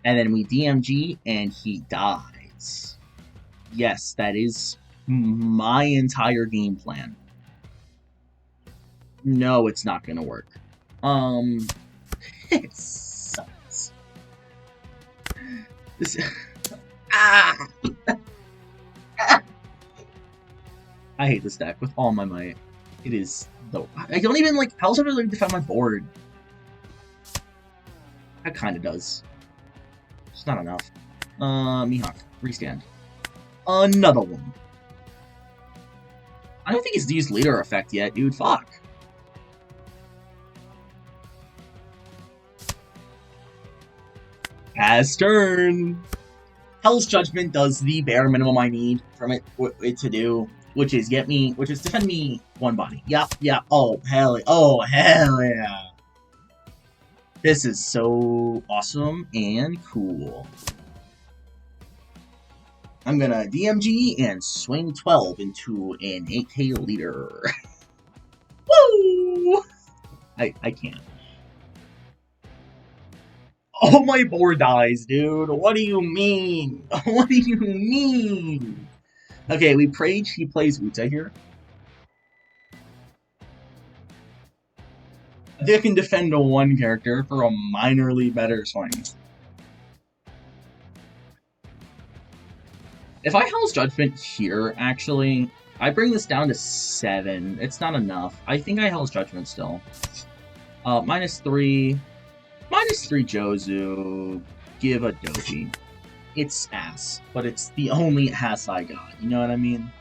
And then we DMG and he dies. Yes, that is my entire game plan. No, it's not gonna work. It sucks. This... Ah! I hate this deck with all my might. It is though. I don't even like. How's it really defend my board? That kind of does. It's not enough. Mihawk, restand. Another one. I don't think he's used leader effect yet, dude. Fuck. Pass turn. Hell's Judgment does the bare minimum I need from it to do, which is defend me one body. Yep. Oh hell yeah. This is so awesome and cool. I'm gonna DMG and swing 12 into an 8k leader. Woo! I can't. Oh, my board dies, dude. What do you mean? What do you mean? Okay, he plays Uta here. I think I can defend a one character for a minorly better swing. If I Hell's Judgment here, actually, I bring this down to 7. It's not enough. I think I Hell's Judgment still. -3. -3 Jozu. Give a Doji. It's ass, but it's the only ass I got. You know what I mean?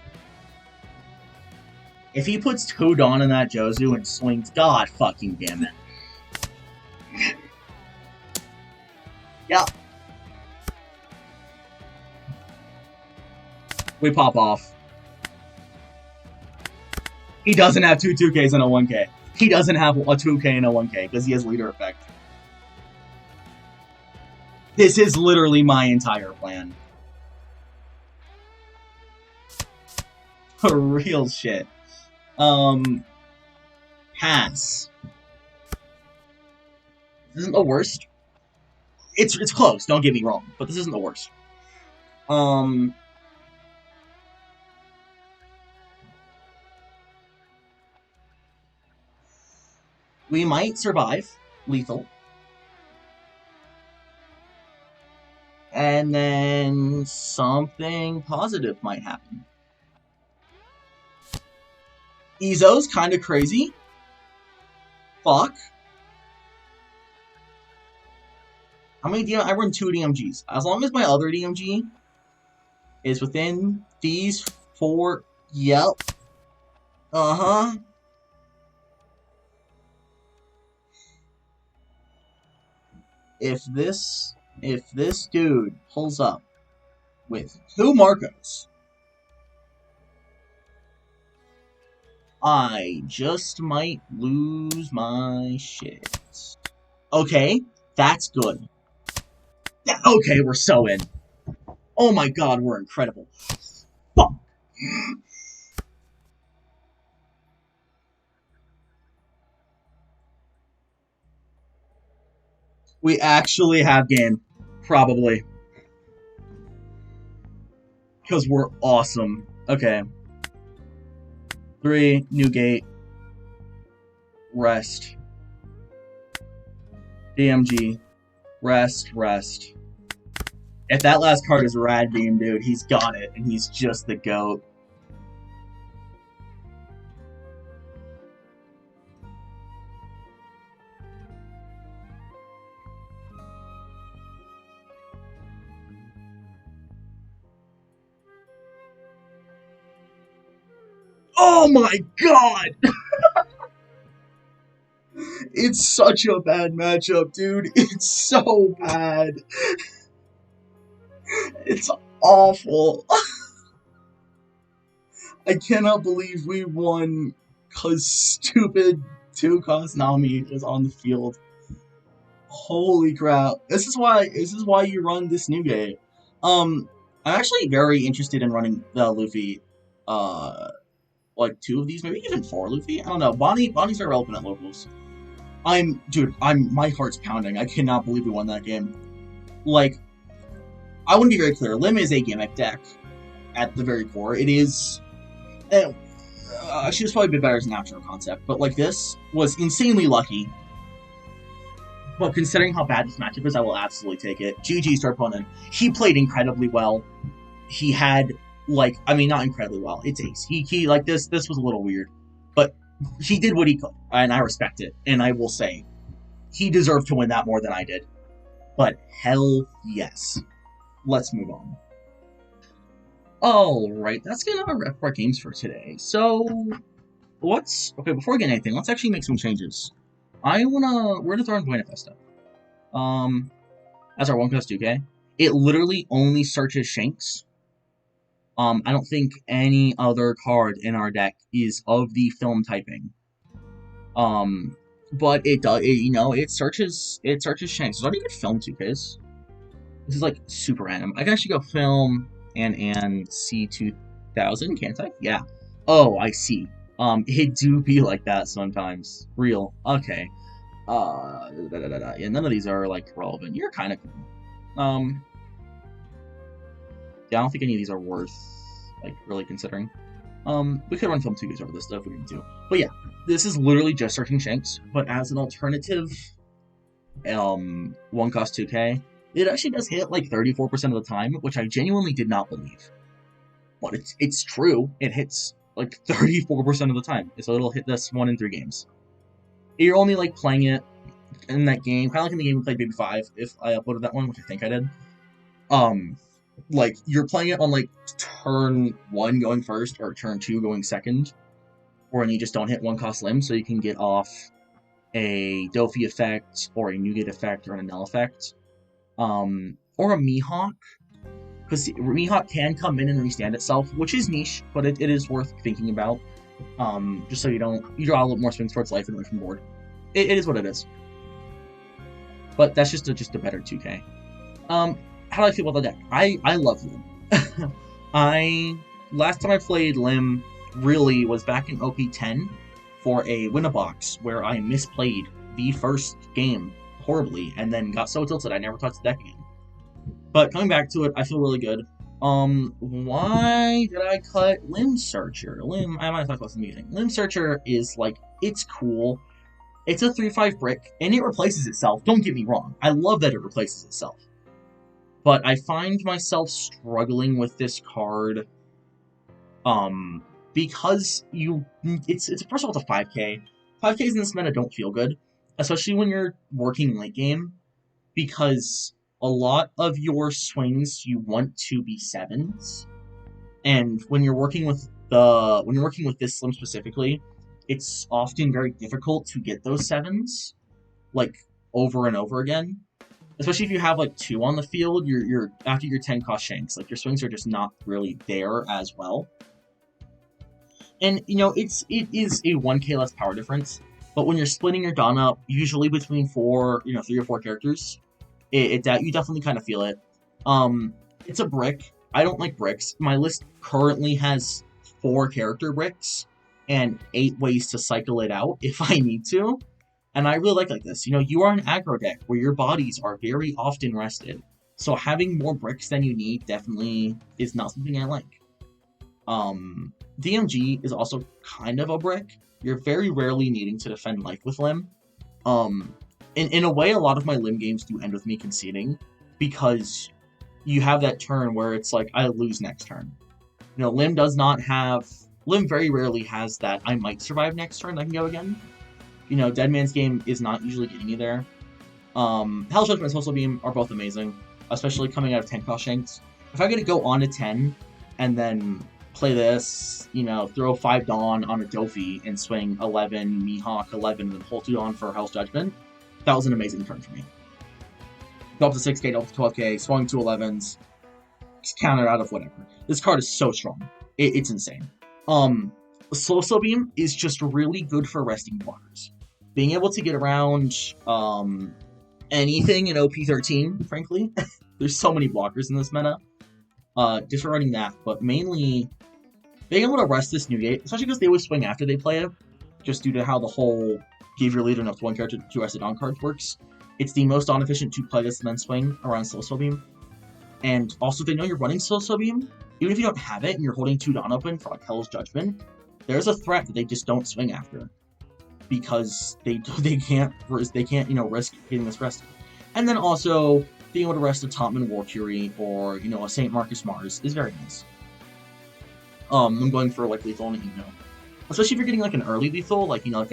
If he puts 2 Dawn in that Jozu and swings, god fucking damn it. Yep. We pop off. He doesn't have 2 2Ks and a 1K. He doesn't have a 2K and a 1K because he has leader effect. This is literally my entire plan. For real shit. Pass. This isn't the worst. It's close, don't get me wrong, but this isn't the worst. We might survive lethal. And then something positive might happen. Izo's kind of crazy. Fuck. How many DM? I run 2 DMGs. As long as my other DMG is within these 4. Yep. Uh-huh. If this dude pulls up with 2 Marcos, I just might lose my shit. Okay, that's good. Yeah, okay, we're so in. Oh my god, we're incredible. Fuck. We actually have game. Probably. Because we're awesome. Okay. 3, new gate. Rest. DMG. Rest. If that last card is Rad Beam, dude, he's got it, and he's just the GOAT. Oh my god! It's such a bad matchup, dude. It's so bad. It's awful. I cannot believe we won because stupid 2-cost Nami was on the field. Holy crap. This is why you run this new game. I'm actually very interested in running the Luffy, like 2 of these, maybe even 4 Luffy. I don't know. Bonnie's very relevant at locals. My heart's pounding. I cannot believe we won that game. Like, I want to be very clear. Lim is a gimmick deck at the very core. It is, she was probably a bit better as an natural concept, but like this was insanely lucky. But considering how bad this matchup is, I will absolutely take it. GG's to our opponent. He played incredibly well. He had, like, I mean, not incredibly well. It's ace. He like, this was a little weird. But he did what he could, and I respect it. And I will say, he deserved to win that more than I did. But hell yes. Let's move on. Alright, that's gonna wrap our games for today. So, okay, before we get anything, let's actually make some changes. We're gonna throw in Buenafesta. As our 1+2K. It literally only searches Shanks. I don't think any other card in our deck is of the film typing. But it does, it searches Shanks. There's already good film 2Ks. This is like super random. I can actually go film and C2000, can't I? Yeah. Oh, I see. It do be like that sometimes. Real. Okay. Yeah, none of these are, like, relevant. You're kind of cool. Yeah, I don't think any of these are worth, like, really considering. We could run film 2Ks over this stuff if we need to. But yeah, this is literally just searching Shanks, but as an alternative, 1+2K, it actually does hit, like, 34% of the time, which I genuinely did not believe. But it's true. It hits, like, 34% of the time. So it'll hit this 1 in 3 games. You're only, like, playing it in that game, kind of like in the game we played Baby 5, if I uploaded that one, which I think I did. Like, you're playing it on, like, turn 1 going first, or turn 2 going second, or you just don't hit 1-cost Lim, so you can get off a Dofi effect, or a Nougat effect, or an Anel effect. Or a Mihawk, because Mihawk can come in and restand itself, which is niche, but it is worth thinking about. Just so you draw a little more swings towards life and away from board. It is what it is. But that's just a better 2K. How do I feel about the deck? I love Lim. Last time I played Lim really was back in OP10 for a win-a-box where I misplayed the first game horribly and then got so tilted I never touched the deck again. But coming back to it, I feel really good. Why did I cut Lim Searcher? I might have talked about this in the beginning. Lim Searcher is, like, it's cool. It's a 3/5 brick, and it replaces itself. Don't get me wrong. I love that it replaces itself. But I find myself struggling with this card, because first of all, it's a 5K. 5Ks in this meta don't feel good, especially when you're working late game, because a lot of your swings you want to be 7s, and when you're working with this Slim specifically, it's often very difficult to get those 7s, like, over and over again. Especially if you have, like, 2 on the field, you're after your 10-cost Shanks, like, your swings are just not really there as well. And, it is a 1K less power difference, but when you're splitting your Dawn up, usually between 3 or 4 characters, you definitely kind of feel it. It's a brick. I don't like bricks. My list currently has 4 character bricks and 8 ways to cycle it out if I need to. And I really like this. You are an aggro deck where your bodies are very often rested. So having more bricks than you need definitely is not something I like. DMG is also kind of a brick. You're very rarely needing to defend life with Lim. In a way, a lot of my Lim games do end with me conceding, because you have that turn where it's like, I lose next turn. Lim very rarely has that I might survive next turn, I can go again. Dead Man's Game is not usually getting you there. Hell's Judgment and Social Beam are both amazing, especially coming out of 10-cost Shanks. If I get to go on to 10, and then play this, throw 5 Dawn on a Dofi, and swing 11, Mihawk 11, and then pull 2 Dawn for Hell's Judgment, that was an amazing turn for me. Go up to 6K, go up to 12K, swung 2 11s, counter out of whatever. This card is so strong. It's insane. Slow Beam is just really good for resting blockers. Being able to get around anything in OP13, frankly. There's so many blockers in this meta. Disregarding that, but mainly being able to rest this Nougat, especially because they always swing after they play it, just due to how the whole give your leader enough to 1 character to rest it on cards works. It's the most inefficient to play this and then swing around Slow Beam. And also, if they know you're running Slow Beam, even if you don't have it and you're holding 2 Dawn open for, like, Hell's Judgment, there's a threat that they just don't swing after because they can't risk getting this rested. And then also being able to rest a Topman Warcurie or a Saint Marcus Mars is very nice. I'm going for like lethal and especially if you're getting like an early lethal, like like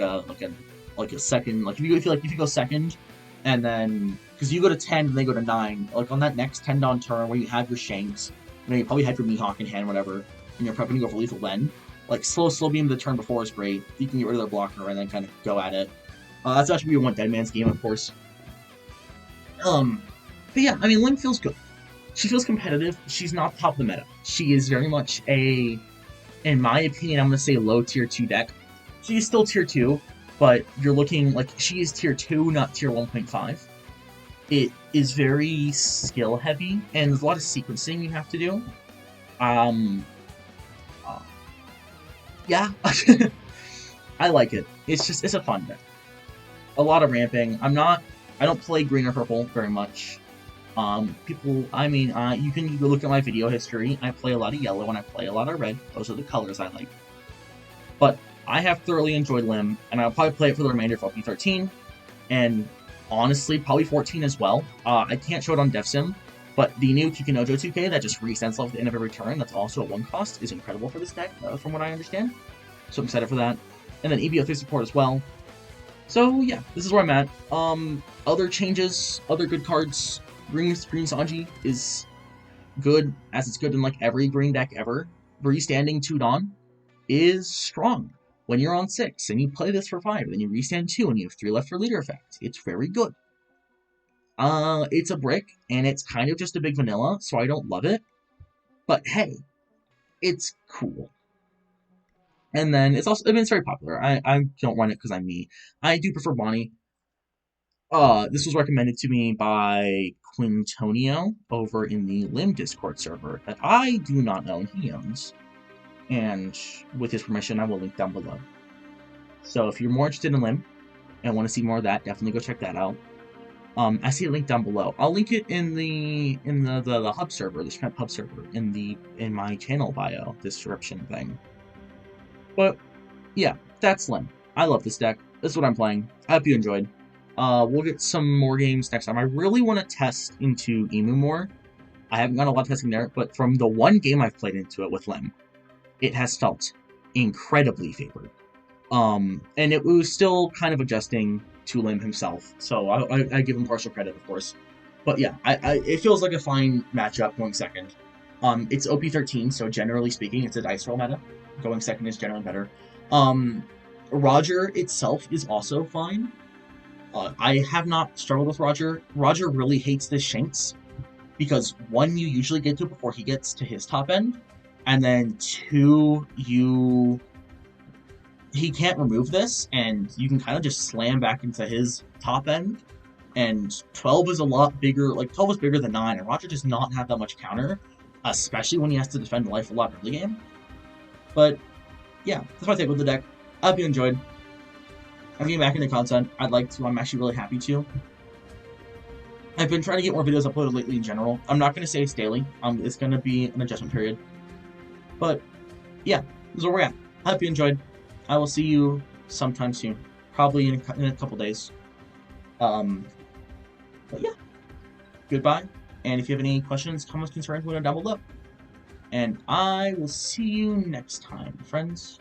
a second, like if you go second, and then because you go to 10 and they go to 9, like on that next 10 down turn where you have your Shanks, you probably have your Mihawk in hand, whatever, and you're prepping to go for lethal then. Like slow beam the turn before is great. You can get rid of their blocker and then kind of go at it. That's actually one Dead Man's game, of course. But yeah, I mean, Lim feels good. She feels competitive. She's not top of the meta. She is very much in my opinion, I'm going to say low tier 2 deck. She is still tier 2, but you're looking like she is tier 2, not tier 1.5. It is very skill heavy, and there's a lot of sequencing you have to do. Yeah, I like it. It's a fun deck. A lot of ramping. I don't play green or purple very much. You can go look at my video history. I play a lot of yellow and I play a lot of red. Those are the colors I like. But I have thoroughly enjoyed Lim, and I'll probably play it for the remainder of OP13, and honestly, probably 14 as well. I can't show it on DevSim, but the new Kikinojo 2K that just resets off at the end of every turn, that's also a 1 cost, is incredible for this deck, from what I understand. So I'm excited for that. And then EBO3 support as well. So yeah, this is where I'm at. Other changes, other good cards. Green Sanji is good, as it's good in like every green deck ever. Restanding 2 Dawn is strong. When you're on 6 and you play this for 5, then you restand 2 and you have 3 left for leader effect. It's very good. It's a brick, and it's kind of just a big vanilla, so I don't love it. But hey, it's cool. And then it's very popular. I don't run it because I'm me. I do prefer Bonnie. This was recommended to me by Quintonio over in the Lim Discord server that I do not own, he owns. And with his permission, I will link down below. So if you're more interested in Lim and want to see more of that, definitely go check that out. I see a link down below. I'll link it in the hub server, the Strength hub server, in my channel bio description thing. But yeah, that's Lim. I love this deck. This is what I'm playing. I hope you enjoyed. We'll get some more games next time. I really want to test into Emu more. I haven't got a lot of testing there, but from the one game I've played into it with Lim, it has felt incredibly favored. And it was still kind of adjusting to Lim himself, so I give him partial credit, of course. But yeah, it feels like a fine matchup going second. It's OP13, so generally speaking, it's a dice roll meta. Going second is generally better. Roger itself is also fine. I have not struggled with Roger. Roger really hates this Shanks, because 1, you usually get to it before he gets to his top end, and then 2, he can't remove this, and you can kind of just slam back into his top end, and 12 is a lot bigger, like 12 is bigger than 9, and Roger does not have that much counter, especially when he has to defend life a lot early game. But yeah, that's my take with the deck. I hope you enjoyed. I'm getting back into content. I'd like to. I'm actually really happy to. I've been trying to get more videos uploaded lately in general. I'm not going to say it's daily. It's going to be an adjustment period. But yeah, this is where we're at. I hope you enjoyed. I will see you sometime soon. Probably in a couple days. But yeah. Goodbye. And if you have any questions, comments, concerns, let them down below. And I will see you next time, friends.